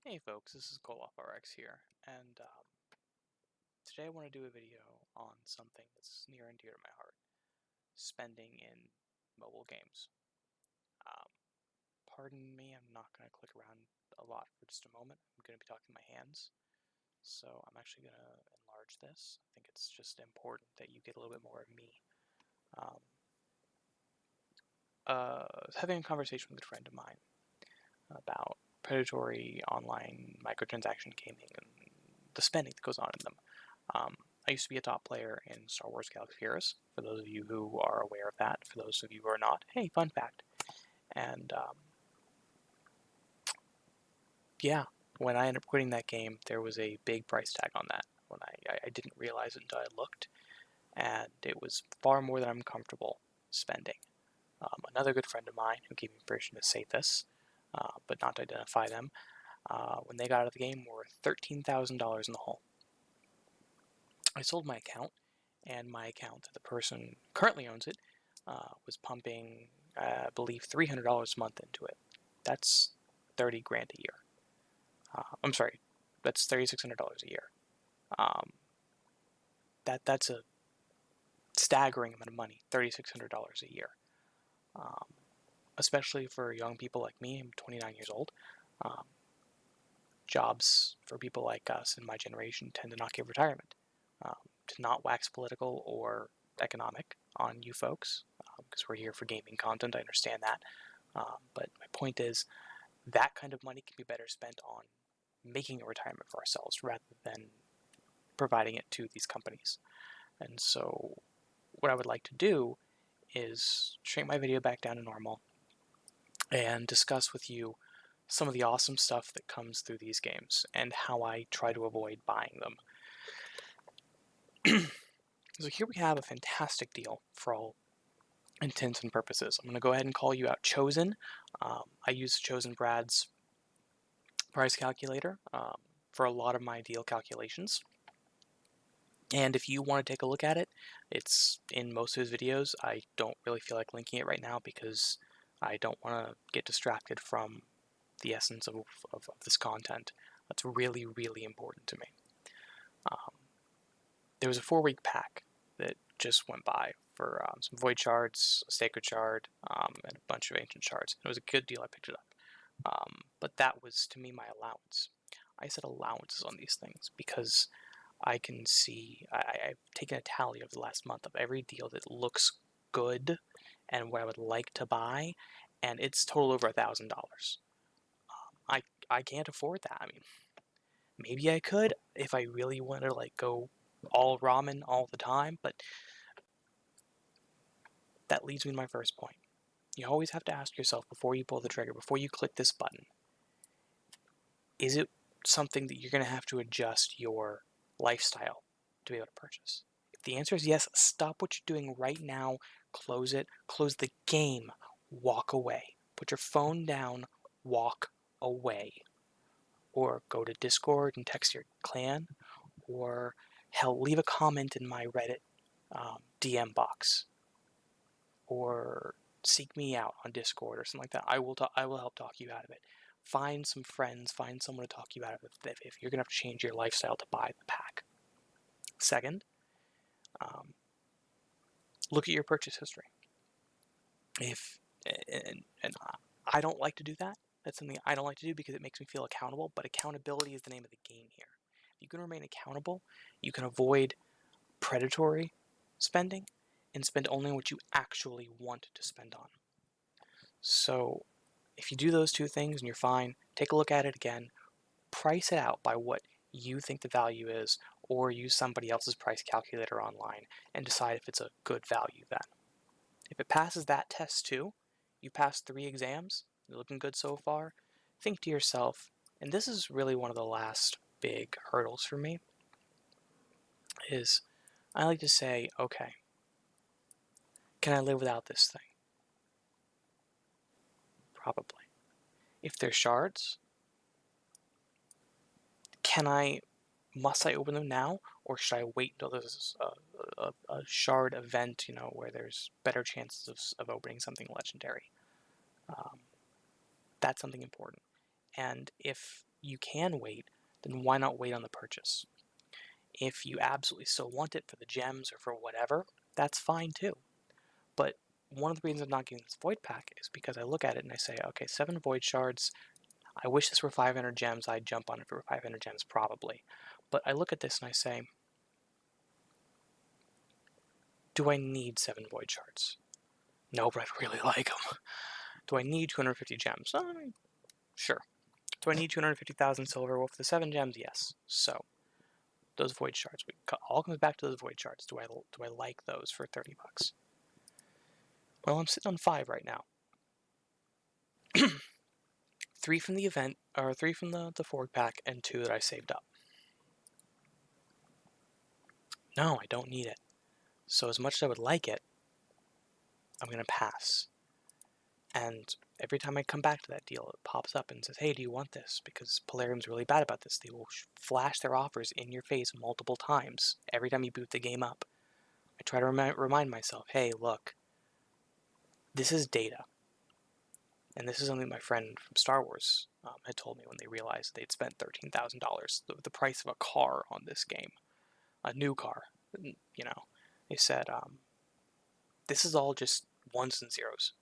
Hey folks, this is RX here, and today I want to do a video on something that's near and dear to my heart, spending in mobile games. Um, Pardon me, I'm not going to click around a lot for just a moment. I'm going to be talking my hands, so I'm actually going to enlarge this. I think it's just important that you get a little bit more of me. Um, I was having a conversation with a friend of mine about predatory online microtransaction gaming and the spending that goes on in them. I used to be a top player in Star Wars Galaxy of Heroes, for those of you who are aware of that. For those of you who are not, hey, fun fact. And yeah, when I ended up quitting that game, there was a big price tag on that. When I didn't realize it until I looked, and it was far more than I'm comfortable spending. Another good friend of mine, who gave me permission to say this, but not to identify them, when they got out of the game, were $13,000 in the hole. I sold my account, and my account, the person who currently owns it, was pumping, I believe, $300 a month into it. That's 30 grand a year. I'm sorry, that's $3,600 a year. Um, that's a staggering amount of money, $3,600 a year. Um, Especially for young people like me, I'm 29 years old. Um, Jobs for people like us in my generation tend to not give retirement. To not wax political or economic on you folks, because we're here for gaming content, I understand that. But my point is, that kind of money can be better spent on making a retirement for ourselves rather than providing it to these companies. And so, what I would like to do is shrink my video back down to normal and discuss with you some of the awesome stuff that comes through these games and how I try to avoid buying them. So here we have a fantastic deal for all intents and purposes. I'm going to go ahead and call you out Chosen. I use Chosen Brad's price calculator for a lot of my deal calculations. And if you want to take a look at it, it's in most of his videos. I don't really feel like linking it right now because I don't want to get distracted from the essence of this content. That's really, really important to me. Um, there was a 4-week pack that just went by for some Void Shards, a Sacred Shard, and a bunch of Ancient Shards. It was a good deal. I picked it up. But that was, to me, my allowance. I set allowances on these things because I can see, I've taken a tally over the last month of every deal that looks good and what I would like to buy, and it's total over $1,000. I can't afford that. I mean, maybe I could if I really wanted to like go all ramen all the time, but that leads me to my first point. You always have to ask yourself before you pull the trigger, before you click this button, is it something that you're going to have to adjust your lifestyle to be able to purchase? If the answer is yes, stop what you're doing right now, close it, close the game, walk away. Put your phone down, walk away. Or go to Discord and text your clan, or hell, leave a comment in my Reddit DM box, or seek me out on Discord or something like that. I will help talk you out of it. Find some friends, find someone to talk you out of it if you're going to have to change your lifestyle to buy the pack. Second, um, look at your purchase history. If and I don't like to do that. That's something I don't like to do because it makes me feel accountable. But accountability is the name of the game here. If you can remain accountable, you can avoid predatory spending and spend only what you actually want to spend on. So if you do those two things and you're fine, take a look at it again, price it out by what you think the value is, or use somebody else's price calculator online and decide if it's a good value then. If it passes that test too, you passed 3 exams, you're looking good so far, think to yourself, and this is really one of the last big hurdles for me, is I like to say, okay, can I live without this thing? Probably. If there's shards, must I open them now, or should I wait until there's a shard event, where there's better chances of opening something legendary? Um, that's something important. And if you can wait, then why not wait on the purchase? If you absolutely still want it for the gems or for whatever, that's fine too. But one of the reasons I'm not getting this void pack is because I look at it and I say, okay, 7 void shards. I wish this were 500 gems. I'd jump on it for 500 gems probably. But I look at this and I say, do I need 7 void shards? No, but I'd really like them. Do I need 250 gems? Sure. Do I need 250,000 silver? Well, for the 7 gems, yes. So, those void shards. All comes back to those void shards. Do I like those for 30 bucks? Well, I'm sitting on 5 right now. 3 from the event, or 3 from the forward pack, and 2 that I saved up. No, I don't need it. So as much as I would like it, I'm going to pass. And every time I come back to that deal, it pops up and says, hey, do you want this? Because Polarium's really bad about this. They will flash their offers in your face multiple times every time you boot the game up. I try to remind myself, hey, look, this is data. And this is something my friend from Star Wars had told me when they realized they'd spent $13,000, the price of a car on this game, a new car. You know, they said, this is all just ones and zeros.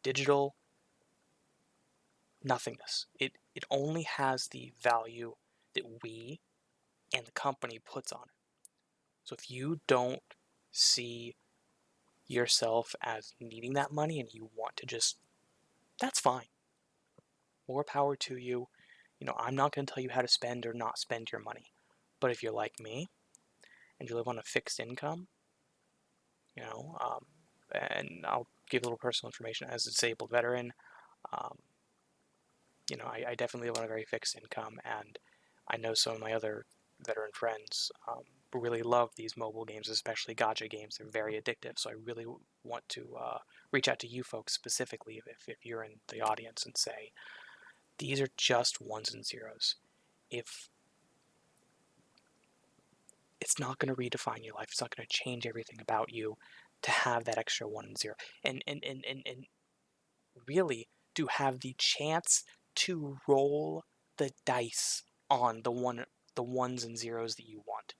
Digital nothingness. It only has the value that we and the company puts on it. So if you don't see yourself as needing that money and you want to just, that's fine. More power to you. You know, I'm not going to tell you how to spend or not spend your money. But if you're like me and you live on a fixed income, you know, and I'll give a little personal information as a disabled veteran, you know, I definitely live on a very fixed income, and I know some of my other veteran friends really love these mobile games, especially Gacha games. They're very addictive, so I really want to reach out to you folks specifically if you're in the audience and say, these are just ones and zeros. If it's not going to redefine your life, it's not going to change everything about you to have that extra 1 and 0. And really to have the chance to roll the dice on the ones and zeros that you want,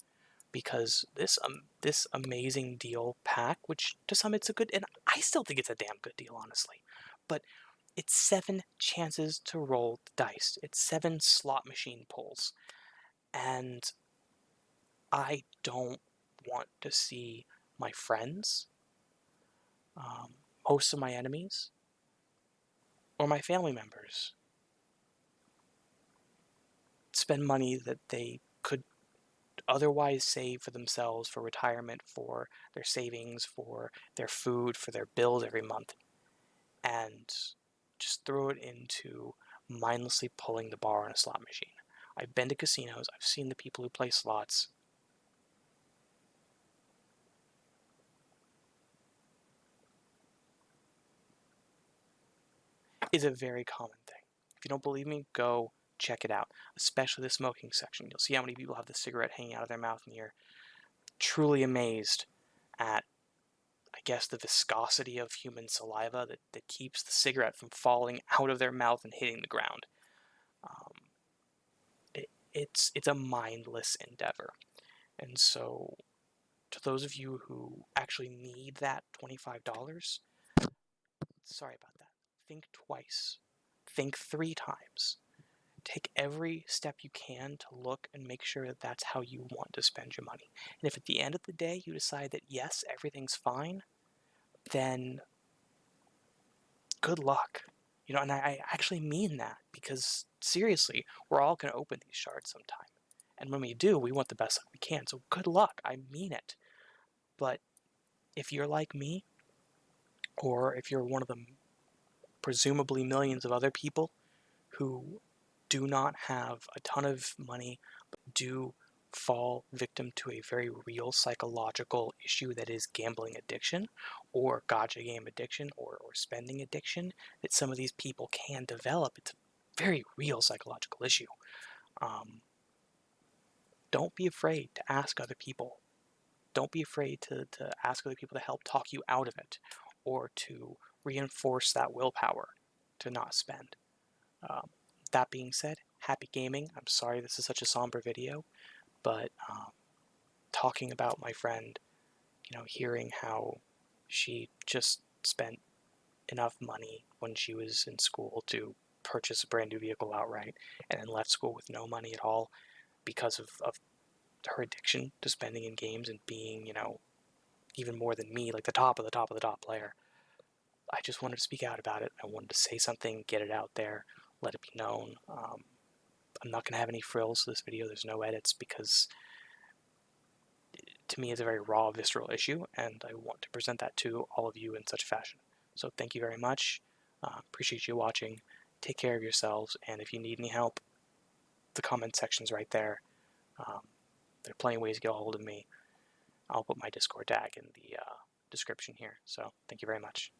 because this amazing deal pack, which to some it's a good, and I still think it's a damn good deal honestly, but it's 7 chances to roll the dice. It's 7 slot machine pulls, and I don't want to see my friends, most of my enemies, or my family members spend money that they could otherwise save for themselves, for retirement, for their savings, for their food, for their bills every month, and just throw it into mindlessly pulling the bar on a slot machine. I've been to casinos, I've seen the people who play slots. It's a very common thing. If you don't believe me, go check it out, especially the smoking section. You'll see how many people have the cigarette hanging out of their mouth, and you're truly amazed at, I guess, the viscosity of human saliva that keeps the cigarette from falling out of their mouth and hitting the ground. It's a mindless endeavor. And so, to those of you who actually need that $25, sorry about that. Think twice. Think 3 times. Take every step you can to look and make sure that that's how you want to spend your money. And if at the end of the day you decide that yes, everything's fine, then good luck. You know, and I actually mean that, because seriously, we're all going to open these shards sometime. And when we do, we want the best luck we can. So good luck. I mean it. But if you're like me, or if you're one of the presumably millions of other people who do not have a ton of money, but do fall victim to a very real psychological issue that is gambling addiction, or gacha game addiction, or spending addiction, that some of these people can develop. It's a very real psychological issue. Don't be afraid to ask other people. Don't be afraid to ask other people to help talk you out of it, or to reinforce that willpower to not spend. That being said, happy gaming. I'm sorry this is such a somber video, but talking about my friend, hearing how she just spent enough money when she was in school to purchase a brand new vehicle outright, and then left school with no money at all because of her addiction to spending in games and being, even more than me, like the top of the top of the top player. I just wanted to speak out about it. I wanted to say something, get it out there, let it be known. I'm not going to have any frills to this video. There's no edits because to me it's a very raw, visceral issue, and I want to present that to all of you in such a fashion. So thank you very much. Appreciate you watching. Take care of yourselves, and if you need any help, the comment section's right there. There are plenty of ways to get a hold of me. I'll put my Discord tag in the description here. So thank you very much.